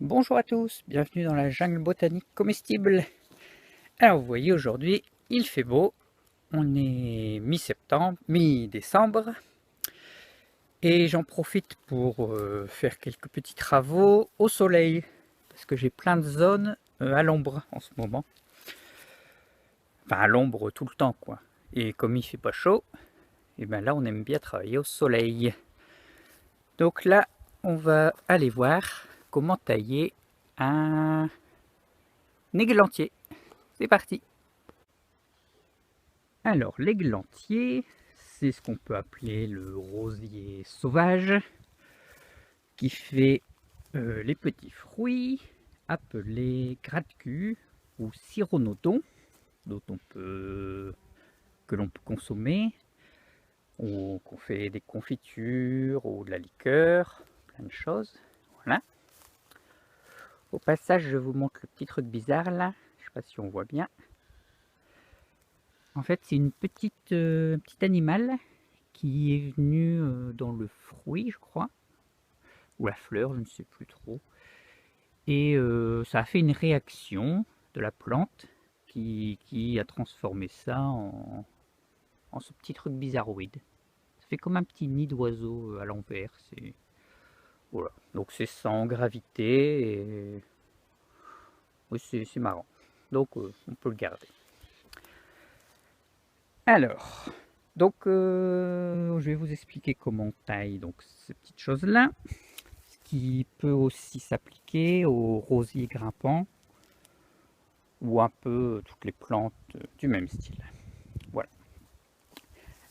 Bonjour à tous, bienvenue dans la jungle botanique comestible. Alors vous voyez aujourd'hui il fait beau, on est mi-septembre, mi-décembre et j'en profite pour faire quelques petits travaux au soleil parce que j'ai plein de zones à l'ombre en ce moment. Enfin à l'ombre tout le temps quoi. Et comme il fait pas chaud, et bien là on aime bien travailler au soleil. Donc là on va aller voir comment tailler un églantier. C'est parti. Alors, l'églantier, c'est ce qu'on peut appeler le rosier sauvage, qui fait les petits fruits appelés gratte-cul ou sironodon, que l'on peut consommer, ou qu'on fait des confitures ou de la liqueur, plein de choses. Voilà. Au passage, je vous montre le petit truc bizarre là. Je sais pas si on voit bien. En fait, c'est un petit animal qui est venu dans le fruit, je crois, ou la fleur, je ne sais plus trop. Et ça a fait une réaction de la plante qui a transformé ça en ce petit truc bizarroïde. Ça fait comme un petit nid d'oiseau à l'envers. Voilà. Donc c'est sans gravité et oui, c'est marrant. Donc on peut le garder. Alors, donc je vais vous expliquer comment on taille donc ces petites choses-là, ce qui peut aussi s'appliquer aux rosiers grimpants ou un peu toutes les plantes du même style. Voilà.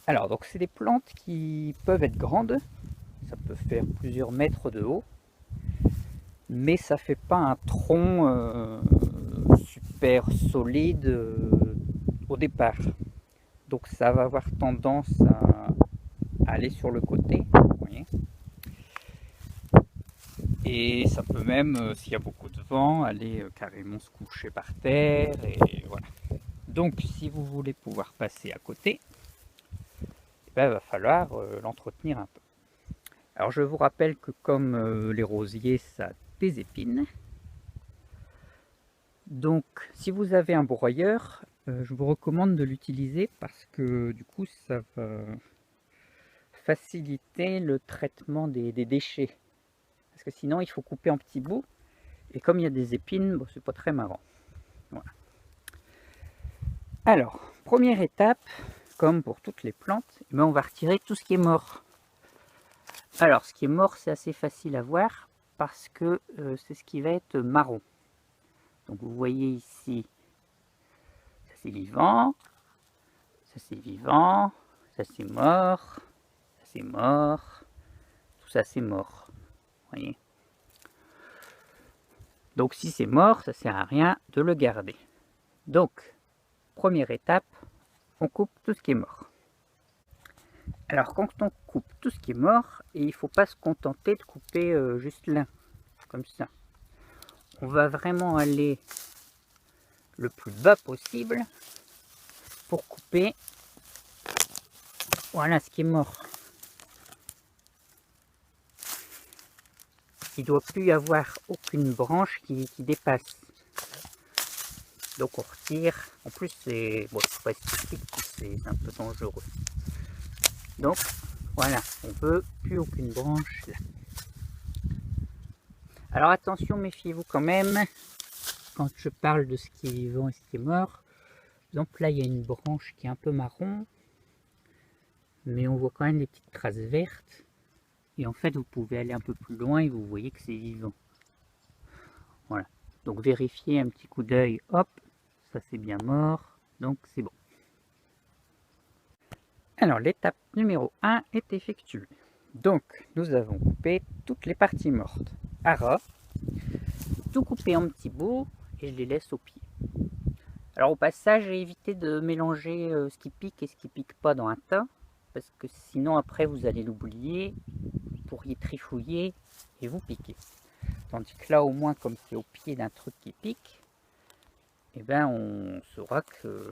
Alors, donc c'est des plantes qui peuvent être grandes, ça peut faire plusieurs mètres de haut, mais ça fait pas un tronc super solide au départ. Donc ça va avoir tendance à aller sur le côté, vous voyez. Et ça peut même, s'il y a beaucoup de vent, aller carrément se coucher par terre, et voilà. Donc si vous voulez pouvoir passer à côté, il va falloir l'entretenir un peu. Alors je vous rappelle que comme les rosiers, ça a des épines. Donc si vous avez un broyeur, je vous recommande de l'utiliser parce que du coup ça va faciliter le traitement des déchets. Parce que sinon il faut couper en petits bouts. Et comme il y a des épines, bon, c'est pas très marrant. Voilà. Alors, première étape, comme pour toutes les plantes, on va retirer tout ce qui est mort. Alors, ce qui est mort, c'est assez facile à voir parce que c'est ce qui va être marron. Donc, vous voyez ici, ça c'est vivant, ça c'est vivant, ça c'est mort, ça c'est mort, tout ça c'est mort. Vous voyez. Donc, si c'est mort, ça sert à rien de le garder. Donc, première étape, on coupe tout ce qui est mort. Alors, quand on coupe tout ce qui est mort, il ne faut pas se contenter de couper juste l'un, comme ça. On va vraiment aller le plus bas possible pour couper, voilà, ce qui est mort. Il ne doit plus y avoir aucune branche qui dépasse. Donc on retire. En plus, c'est bon, pas esthétique, c'est un peu dangereux. Donc voilà, on veut plus aucune branche là. Alors attention, méfiez-vous quand même quand je parle de ce qui est vivant et ce qui est mort. Par exemple, là il y a une branche qui est un peu marron, mais on voit quand même des petites traces vertes. Et en fait, vous pouvez aller un peu plus loin et vous voyez que c'est vivant. Voilà. Donc vérifiez un petit coup d'œil. Hop, ça c'est bien mort. Donc c'est bon. Alors l'étape numéro 1 est effectuée. Donc nous avons coupé toutes les parties mortes à ras, tout coupé en petits bouts et je les laisse au pied. Alors au passage, j'ai évité de mélanger ce qui pique et ce qui pique pas dans un tas, parce que sinon après vous allez l'oublier, vous pourriez trifouiller et vous piquer. Tandis que là au moins comme c'est au pied d'un truc qui pique, et ben on saura que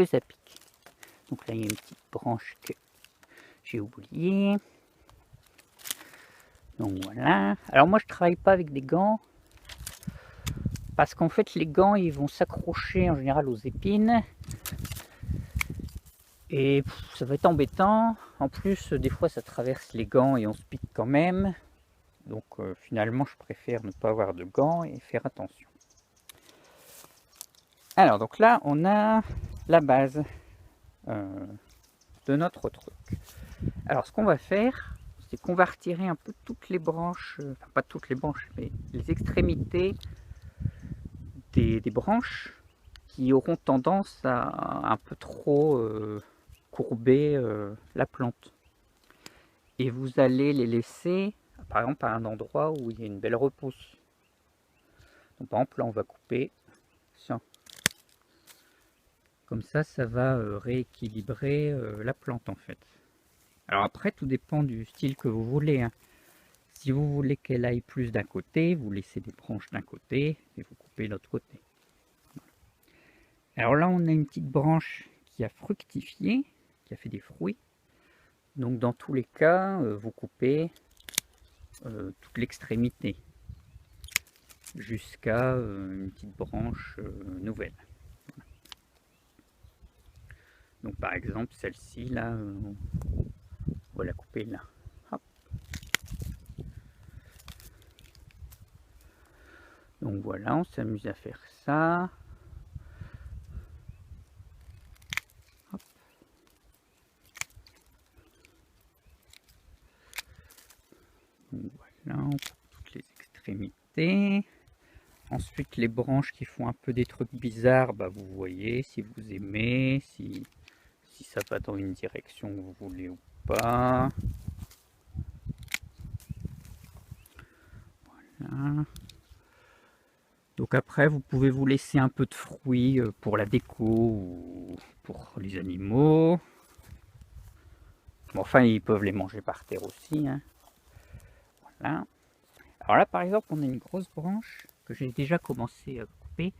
ça pique. Donc là il y a une petite branche que j'ai oubliée. Donc voilà. Alors moi je travaille pas avec des gants parce qu'en fait les gants ils vont s'accrocher en général aux épines et ça va être embêtant. En plus des fois ça traverse les gants et on se pique quand même. Donc finalement je préfère ne pas avoir de gants et faire attention. Alors donc là on a la base de notre truc. Alors ce qu'on va faire, c'est qu'on va retirer un peu toutes les branches, enfin pas toutes les branches, mais les extrémités des branches qui auront tendance à un peu trop courber la plante. Et vous allez les laisser, par exemple, à un endroit où il y a une belle repousse. Donc, par exemple, là, on va couper. Tiens. Comme ça va rééquilibrer la plante, en fait. Alors après, tout dépend du style que vous voulez, hein. Si vous voulez qu'elle aille plus d'un côté, vous laissez des branches d'un côté et vous coupez l'autre côté. Alors là, on a une petite branche qui a fructifié, qui a fait des fruits. Donc dans tous les cas, vous coupez toute l'extrémité jusqu'à une petite branche nouvelle. Donc par exemple, celle-ci, là, on va la couper là. Hop. Donc voilà, on s'amuse à faire ça. Hop. Donc voilà, on coupe toutes les extrémités. Ensuite, les branches qui font un peu des trucs bizarres, bah, vous voyez si vous aimez, si ça va dans une direction que vous voulez ou pas. Voilà. Donc après, vous pouvez vous laisser un peu de fruits pour la déco ou pour les animaux. Bon, enfin, ils peuvent les manger par terre aussi, hein. Voilà. Alors là, par exemple, on a une grosse branche que j'ai déjà commencé à couper.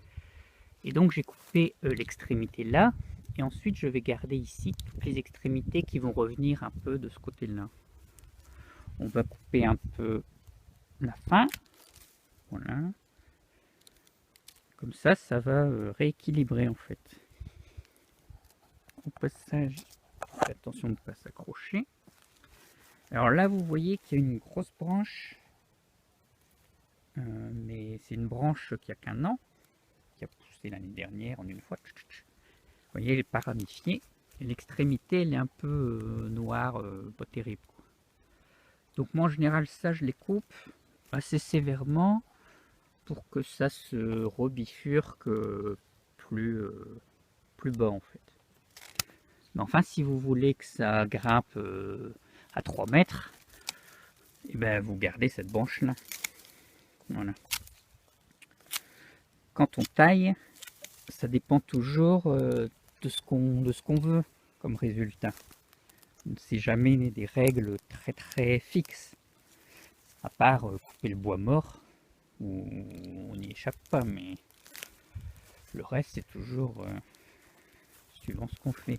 Et donc, j'ai coupé l'extrémité là. Et ensuite, je vais garder ici toutes les extrémités qui vont revenir un peu de ce côté-là. On va couper un peu la fin. Voilà. Comme ça va rééquilibrer en fait. Au passage, attention de ne pas s'accrocher. Alors là, vous voyez qu'il y a une grosse branche. Mais c'est une branche qui a qu'un an. Qui a poussé l'année dernière en une fois. Vous voyez, elle est pas ramifiée. Et l'extrémité, elle est un peu noire, pas terrible, quoi. Donc moi, en général, ça, je les coupe assez sévèrement pour que ça se rebifurque plus, plus bas, en fait. Mais enfin, si vous voulez que ça grimpe à 3 mètres, et ben, vous gardez cette branche-là. Voilà. Quand on taille, ça dépend toujours de ce qu'on veut comme résultat. C'est jamais des règles très très fixes, à part couper le bois mort, où on n'y échappe pas, mais le reste c'est toujours suivant ce qu'on fait.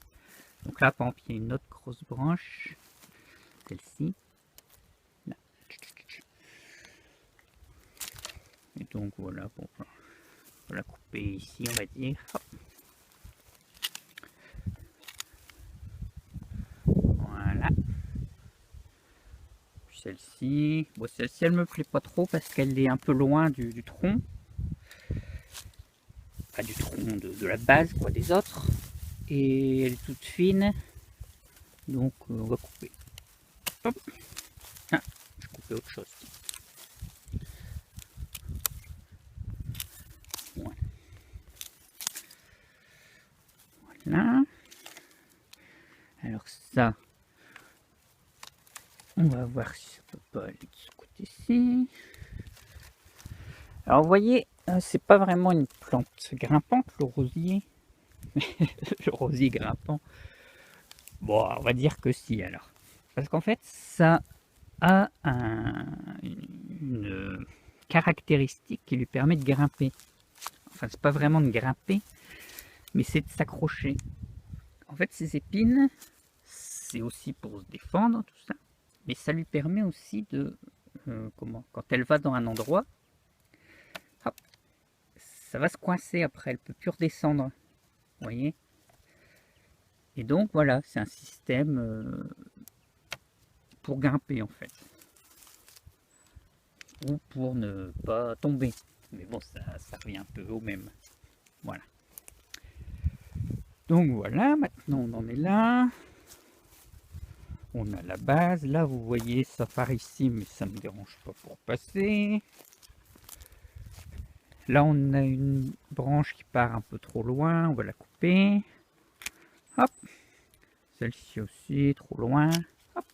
Donc là, par exemple, il y a une autre grosse branche, celle-ci. Et donc voilà, bon, on va la couper ici, on va dire. Hop. Voilà. Puis celle-ci, bon, celle-ci elle me plaît pas trop parce qu'elle est un peu loin du tronc. Enfin du tronc de la base quoi, des autres. Et elle est toute fine. Donc on va couper. Hop. Ah, je coupais autre chose. Voilà. Alors ça, on va voir si ça peut pas aller de ce côté-ci. Alors vous voyez, c'est pas vraiment une plante grimpante, le rosier. Le rosier grimpant. Bon, on va dire que si alors. Parce qu'en fait, ça a une caractéristique qui lui permet de grimper. Enfin, c'est pas vraiment de grimper, mais c'est de s'accrocher. En fait, ces épines, c'est aussi pour se défendre, tout ça. Mais ça lui permet aussi de quand elle va dans un endroit, hop, ça va se coincer après, elle peut plus redescendre. Vous voyez? Et donc voilà, c'est un système pour grimper en fait. Ou pour ne pas tomber. Mais bon, ça revient un peu au même. Voilà. Donc voilà, maintenant on en est là. On a la base. Là, vous voyez, ça part ici, mais ça ne me dérange pas pour passer. Là, on a une branche qui part un peu trop loin. On va la couper. Hop. Celle-ci aussi, trop loin. Hop.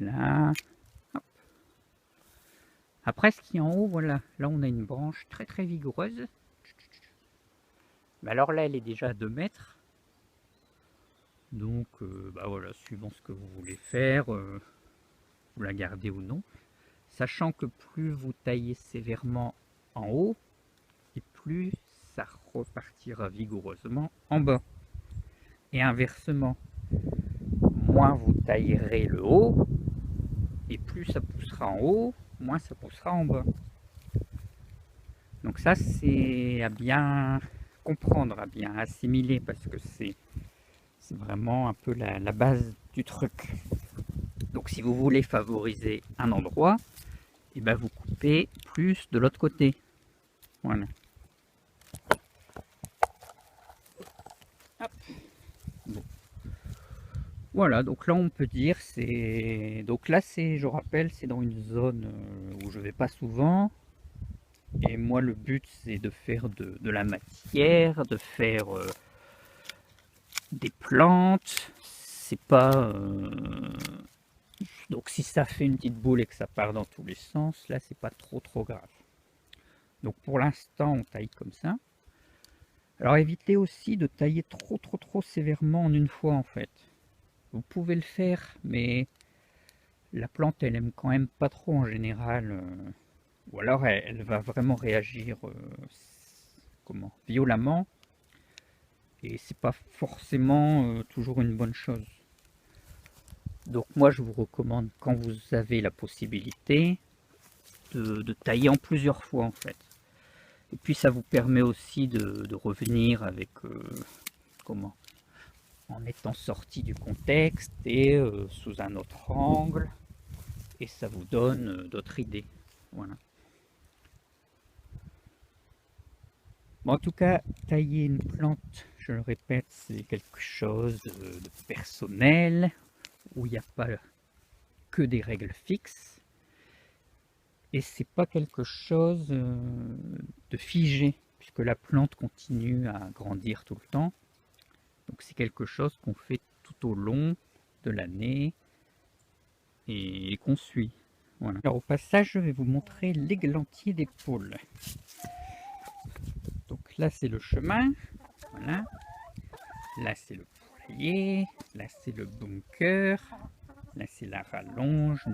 Là. Hop. Après, ce qui est en haut, voilà. Là, on a une branche très très vigoureuse. Mais alors là, elle est déjà à 2 mètres. Donc, bah voilà, suivant ce que vous voulez faire, vous la gardez ou non. Sachant que plus vous taillez sévèrement en haut, et plus ça repartira vigoureusement en bas. Et inversement, moins vous taillerez le haut, et plus ça poussera en haut, moins ça poussera en bas. Donc ça, c'est à bien comprendre, à bien assimiler, parce que c'est vraiment un peu la base du truc. Donc si vous voulez favoriser un endroit, et ben vous coupez plus de l'autre côté. Voilà. Hop. Bon. Voilà, donc là on peut dire c'est... Donc là c'est, je rappelle, c'est dans une zone où je vais pas souvent. Et moi le but c'est de faire de la matière, de faire des plantes. C'est pas... Donc si ça fait une petite boule et que ça part dans tous les sens, là c'est pas trop grave. Donc pour l'instant on taille comme ça. Alors évitez aussi de tailler trop sévèrement en une fois en fait. Vous pouvez le faire, mais la plante elle aime quand même pas trop en général. Ou alors elle va vraiment réagir violemment. Et c'est pas forcément toujours une bonne chose. Donc moi je vous recommande, quand vous avez la possibilité, de tailler en plusieurs fois en fait. Et puis ça vous permet aussi de revenir avec en étant sorti du contexte et sous un autre angle, et ça vous donne d'autres idées. Voilà. Bon, en tout cas, tailler une plante, je le répète, c'est quelque chose de personnel, où il n'y a pas que des règles fixes, et c'est pas quelque chose de figé, puisque la plante continue à grandir tout le temps. Donc c'est quelque chose qu'on fait tout au long de l'année et qu'on suit. Voilà. Alors au passage, je vais vous montrer l'églantier des poules. Donc là c'est le chemin, voilà. Là c'est le poulailler, là c'est le bunker, là c'est la rallonge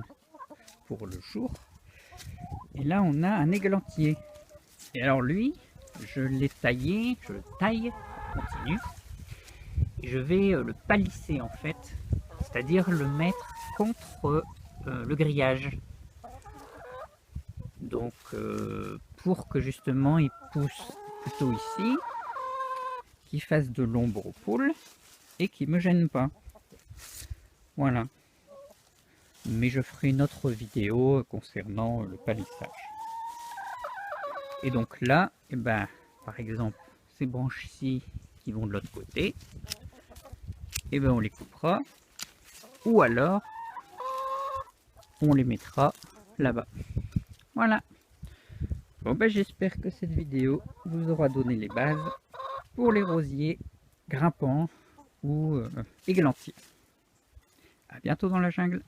pour le jour. Et là on a un églantier. Et alors lui, je l'ai taillé, je le taille, continue. Et je vais le palisser en fait, c'est-à-dire le mettre contre le grillage. Donc pour que justement il pousse plutôt ici, qu'il fasse de l'ombre aux poules et qu'il me gêne pas. Voilà. Mais je ferai une autre vidéo concernant le palissage. Et donc là, et ben, par exemple, ces branches-ci qui vont de l'autre côté, et ben on les coupera, ou alors on les mettra là-bas. Voilà. Bon ben j'espère que cette vidéo vous aura donné les bases pour les rosiers grimpants ou églantiers. À bientôt dans la jungle.